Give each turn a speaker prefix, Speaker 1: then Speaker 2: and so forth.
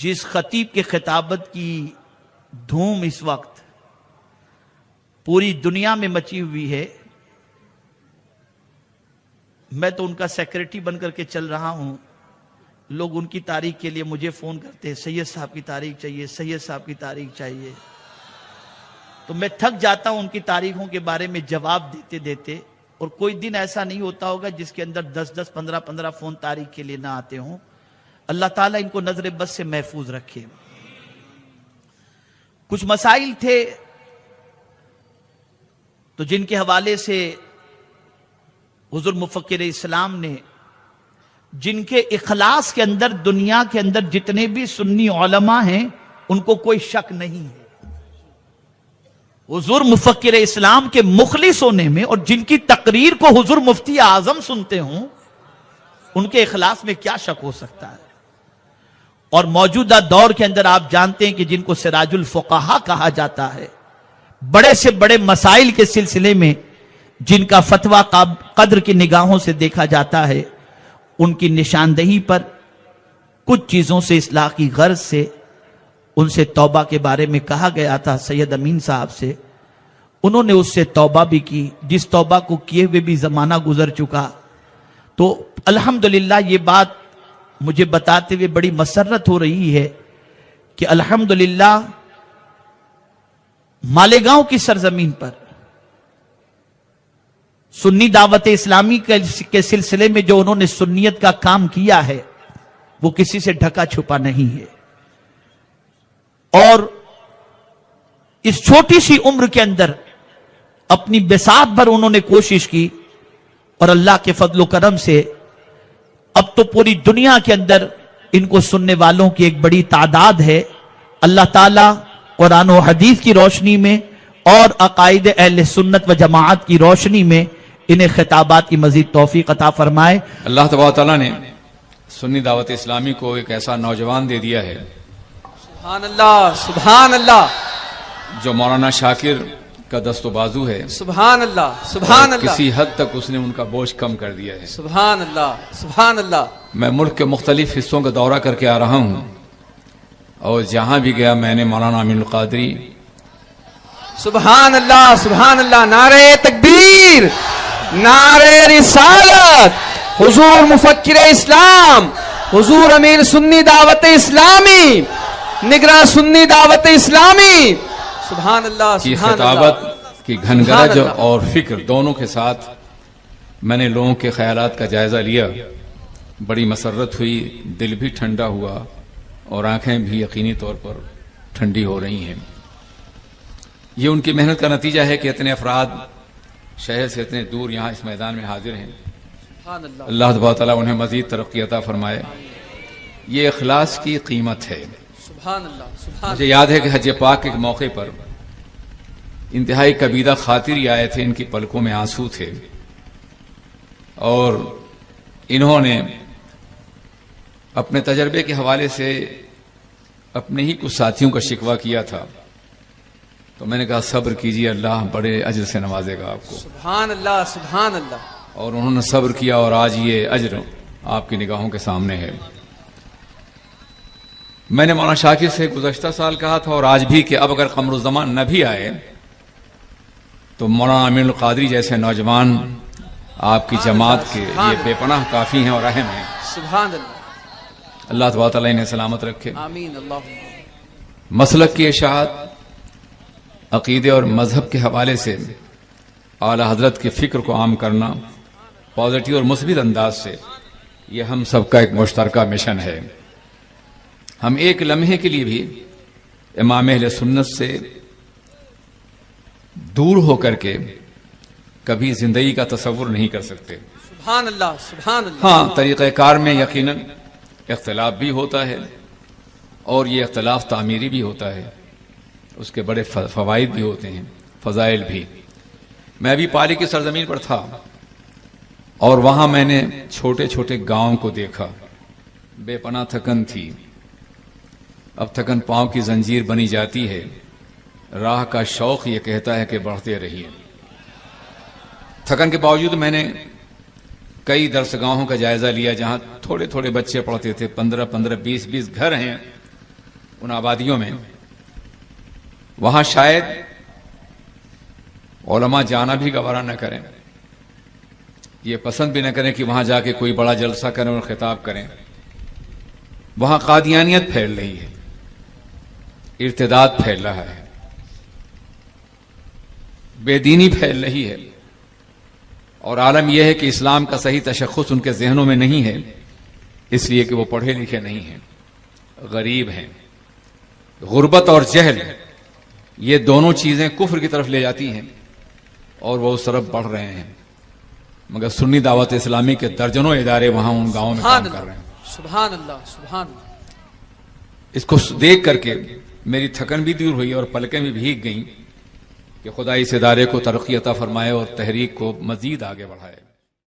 Speaker 1: جس خطیب کے خطابت کی دھوم اس وقت پوری دنیا میں مچی ہوئی ہے، میں تو ان کا سیکریٹری بن کر کے چل رہا ہوں. لوگ ان کی تاریخ کے لیے مجھے فون کرتے ہیں، سید صاحب کی تاریخ چاہیے، سید صاحب کی تاریخ چاہیے. تو میں تھک جاتا ہوں ان کی تاریخوں کے بارے میں جواب دیتے دیتے. اور کوئی دن ایسا نہیں ہوتا ہوگا جس کے اندر 10 15 فون تاریخ کے لیے نہ آتے ہوں. اللہ تعالیٰ ان کو نظر بد سے محفوظ رکھے. کچھ مسائل تھے تو جن کے حوالے سے حضور مفکر اسلام نے، جن کے اخلاص کے اندر دنیا کے اندر جتنے بھی سنی علماء ہیں ان کو کوئی شک نہیں ہے. حضور مفکر اسلام کے مخلص ہونے میں، اور جن کی تقریر کو حضور مفتی اعظم سنتے ہوں، ان کے اخلاص میں کیا شک ہو سکتا ہے. اور موجودہ دور کے اندر آپ جانتے ہیں کہ جن کو سراج الفقہا کہا جاتا ہے، بڑے سے بڑے مسائل کے سلسلے میں جن کا فتویٰ قدر کی نگاہوں سے دیکھا جاتا ہے، ان کی نشاندہی پر کچھ چیزوں سے اصلاح کی غرض سے ان سے توبہ کے بارے میں کہا گیا تھا سید امین صاحب سے. انہوں نے اس سے توبہ بھی کی، جس توبہ کو کیے ہوئے بھی زمانہ گزر چکا. تو الحمدللہ یہ بات مجھے بتاتے ہوئے بڑی مسرت ہو رہی ہے کہ الحمدللہ مالیگاؤں کی سرزمین پر سنی دعوت اسلامی کے سلسلے میں جو انہوں نے سنیت کا کام کیا ہے وہ کسی سے ڈھکا چھپا نہیں ہے. اور اس چھوٹی سی عمر کے اندر اپنی بساط پر انہوں نے کوشش کی، اور اللہ کے فضل و کرم سے اب تو پوری دنیا کے اندر ان کو سننے والوں کی ایک بڑی تعداد ہے. اللہ تعالیٰ قرآن و حدیث کی روشنی میں اور عقائد اہل سنت و جماعت کی روشنی میں انہیں خطابات کی مزید توفیق عطا فرمائے.
Speaker 2: اللہ تبارک تعالیٰ نے سنی دعوت اسلامی کو ایک ایسا نوجوان دے دیا ہے،
Speaker 3: سبحان اللہ سبحان اللہ،
Speaker 2: جو مولانا شاکر کا دست و بازو ہے.
Speaker 3: سبحان اللہ سبحان اللہ،
Speaker 2: کسی حد تک اس نے ان کا بوجھ کم کر دیا ہے.
Speaker 3: سبحان اللہ سبحان اللہ.
Speaker 2: میں ملک کے مختلف حصوں کا دورہ کر کے آ رہا ہوں، اور جہاں بھی گیا میں نے مولانا امین القادری،
Speaker 3: سبحان اللہ سبحان اللہ، نعرہ تکبیر، نعرہ رسالت، حضور مفکر اسلام، حضور امیر سنی دعوت اسلامی، نگراں سنی دعوت اسلامی، سبحان اللہ
Speaker 2: کی
Speaker 3: سبحان
Speaker 2: خطابت
Speaker 3: اللہ
Speaker 2: کی گھنگرج اور فکر دونوں کے ساتھ میں نے لوگوں کے خیالات کا جائزہ لیا. بڑی مسرت ہوئی، دل بھی ٹھنڈا ہوا، اور آنکھیں بھی یقینی طور پر ٹھنڈی ہو رہی ہیں. یہ ان کی محنت کا نتیجہ ہے کہ اتنے افراد شہر سے اتنے دور یہاں اس میدان میں حاضر ہیں.
Speaker 3: سبحان اللہ.
Speaker 2: اللہ تبارک تعالیٰ انہیں مزید ترقی عطا فرمائے. یہ اخلاص کی قیمت ہے.
Speaker 3: سبحان اللہ سبحان
Speaker 2: مجھے یاد ہے کہ حج پاک کے موقع پر انتہائی کبیدہ خاطر ہی آئے تھے، ان کی پلکوں میں آنسو تھے، اور انہوں نے اپنے تجربے کے حوالے سے اپنے ہی کچھ ساتھیوں کا شکوہ کیا تھا. تو میں نے کہا صبر کیجیے، اللہ بڑے اجر سے نوازے گا آپ کو.
Speaker 3: سبحان اللہ سبحان اللہ.
Speaker 2: اور انہوں نے صبر کیا، اور آج یہ اجر آپ کی نگاہوں کے سامنے ہے. میں نے مولانا شاکر سے گزشتہ سال کہا تھا، اور آج بھی، کہ اب اگر قمر الزمان نہ بھی آئے تو مولانا امین القادری جیسے نوجوان آپ کی جماعت کے یہ بے پناہ کافی ہیں اور اہم ہیں.
Speaker 3: سبحان اللہ.
Speaker 2: اللہ تبارک تعالیٰ انہیں سلامت رکھے.
Speaker 3: آمین. اللہ.
Speaker 2: مسلک کی اشاعت، عقیدے اور مذہب کے حوالے سے اعلی حضرت کی فکر کو عام کرنا پازیٹیو اور مثبت انداز سے، یہ ہم سب کا ایک مشترکہ مشن ہے. ہم ایک لمحے کے لیے بھی امام اہل سنت سے دور ہو کر کے کبھی زندگی کا تصور نہیں کر سکتے.
Speaker 3: سبحان اللہ سبحان اللہ.
Speaker 2: ہاں، طریقہ کار میں یقیناً اختلاف بھی ہوتا ہے، اور یہ اختلاف تعمیری بھی ہوتا ہے، اس کے بڑے فوائد بھی ہوتے ہیں، فضائل بھی. میں بھی پالی کی سرزمین پر تھا، اور وہاں میں نے چھوٹے چھوٹے گاؤں کو دیکھا. بے پناہ تھکن تھی. اب تھکن پاؤں کی زنجیر بنی جاتی ہے. راہ کا شوق یہ کہتا ہے کہ بڑھتے رہیے. تھکن کے باوجود میں نے کئی درسگاہوں کا جائزہ لیا جہاں تھوڑے تھوڑے بچے پڑھتے تھے، 15 15 20 20 گھر ہیں ان آبادیوں میں، وہاں شاید علماء جانا بھی گوارا نہ کریں، یہ پسند بھی نہ کریں کہ وہاں جا کے کوئی بڑا جلسہ کریں اور خطاب کریں. وہاں قادیانیت پھیل رہی ہے، ارتداد پھیل رہا ہے، بے دینی پھیل رہی ہے، اور عالم یہ ہے کہ اسلام کا صحیح تشخص ان کے ذہنوں میں نہیں ہے، اس لیے کہ وہ پڑھے لکھے نہیں ہیں، غریب ہیں. غربت اور جہل یہ دونوں چیزیں کفر کی طرف لے جاتی ہیں اور وہ اس طرف بڑھ رہے ہیں. مگر سنی دعوت اسلامی کے درجنوں ادارے وہاں ان گاؤں میں کام کر رہے ہیں.
Speaker 3: سبحان اللہ، سبحان اللہ.
Speaker 2: اس کو دیکھ کر کے میری تھکن بھی دور ہوئی اور پلکیں بھی بھیگ گئیں کہ خدا اس ادارے کو ترقی عطا فرمائے اور تحریک کو مزید آگے بڑھائے.